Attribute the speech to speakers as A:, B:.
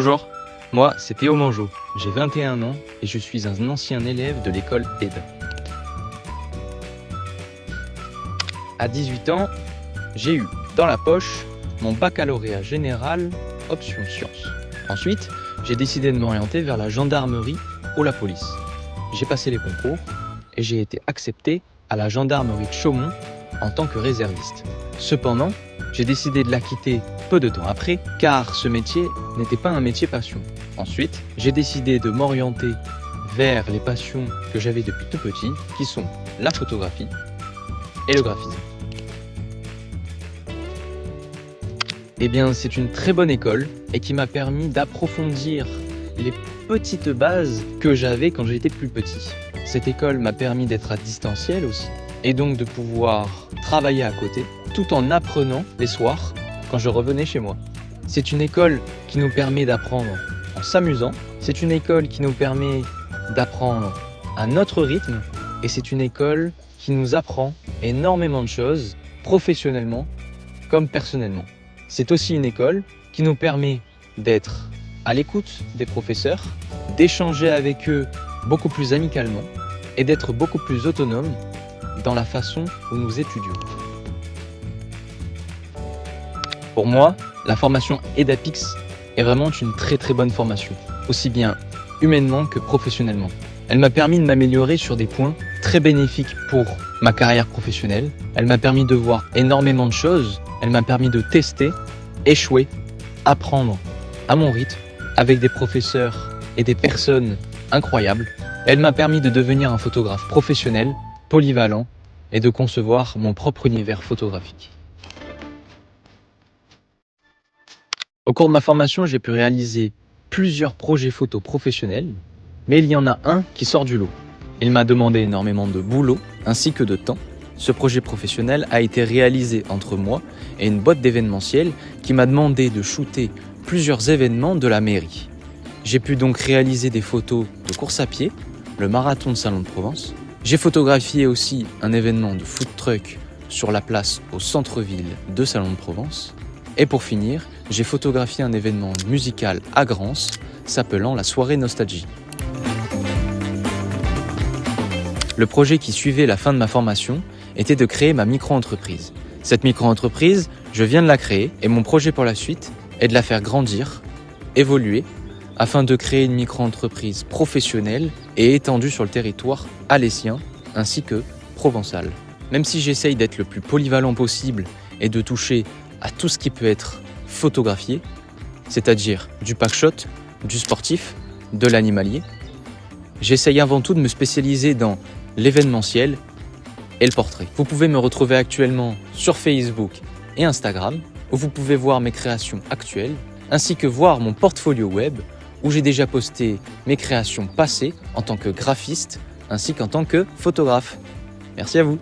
A: Bonjour, moi c'est Théo Mangeot, j'ai 21 ans et je suis un ancien élève de l'école ED. À 18 ans, j'ai eu dans la poche mon baccalauréat général option sciences. Ensuite, j'ai décidé de m'orienter vers la gendarmerie ou la police. J'ai passé les concours et j'ai été accepté à la gendarmerie de Chaumont en tant que réserviste. Cependant, j'ai décidé de la quitter peu de temps après, car ce métier n'était pas un métier passion. Ensuite, j'ai décidé de m'orienter vers les passions que j'avais depuis tout petit, qui sont la photographie et le graphisme. Eh bien, c'est une très bonne école et qui m'a permis d'approfondir les petites bases que j'avais quand j'étais plus petit. Cette école m'a permis d'être à distanciel aussi, et donc de pouvoir travailler à côté, tout en apprenant les soirs quand je revenais chez moi. C'est une école qui nous permet d'apprendre en s'amusant, c'est une école qui nous permet d'apprendre à notre rythme, et c'est une école qui nous apprend énormément de choses, professionnellement comme personnellement. C'est aussi une école qui nous permet d'être à l'écoute des professeurs, d'échanger avec eux beaucoup plus amicalement et d'être beaucoup plus autonome dans la façon où nous étudions. Pour moi, la formation EDAPIX est vraiment une très bonne formation, aussi bien humainement que professionnellement. Elle m'a permis de m'améliorer sur des points très bénéfiques pour ma carrière professionnelle. Elle m'a permis de voir énormément de choses. Elle m'a permis de tester, échouer, apprendre à mon rythme avec des professeurs et des personnes incroyables. Elle m'a permis de devenir un photographe professionnel, polyvalent et de concevoir mon propre univers photographique. Au cours de ma formation, j'ai pu réaliser plusieurs projets photos professionnels, mais il y en a un qui sort du lot. Il m'a demandé énormément de boulot ainsi que de temps. Ce projet professionnel a été réalisé entre moi et une boîte d'événementiel qui m'a demandé de shooter plusieurs événements de la mairie. J'ai pu donc réaliser des photos de course à pied, le marathon de Salon de Provence. J'ai photographié aussi un événement de food truck sur la place au centre-ville de Salon de Provence. Et pour finir, j'ai photographié un événement musical à Grance s'appelant la soirée Nostalgie. Le projet qui suivait la fin de ma formation était de créer ma micro-entreprise. Cette micro-entreprise, je viens de la créer et mon projet pour la suite est de la faire grandir, évoluer, afin de créer une micro-entreprise professionnelle et étendue sur le territoire alésien ainsi que provençal. Même si j'essaye d'être le plus polyvalent possible et de toucher à tout ce qui peut être photographié, c'est-à-dire du packshot, du sportif, de l'animalier, j'essaye avant tout de me spécialiser dans l'événementiel et le portrait. Vous pouvez me retrouver actuellement sur Facebook et Instagram, où vous pouvez voir mes créations actuelles, ainsi que voir mon portfolio web, où j'ai déjà posté mes créations passées en tant que graphiste, ainsi qu'en tant que photographe. Merci à vous.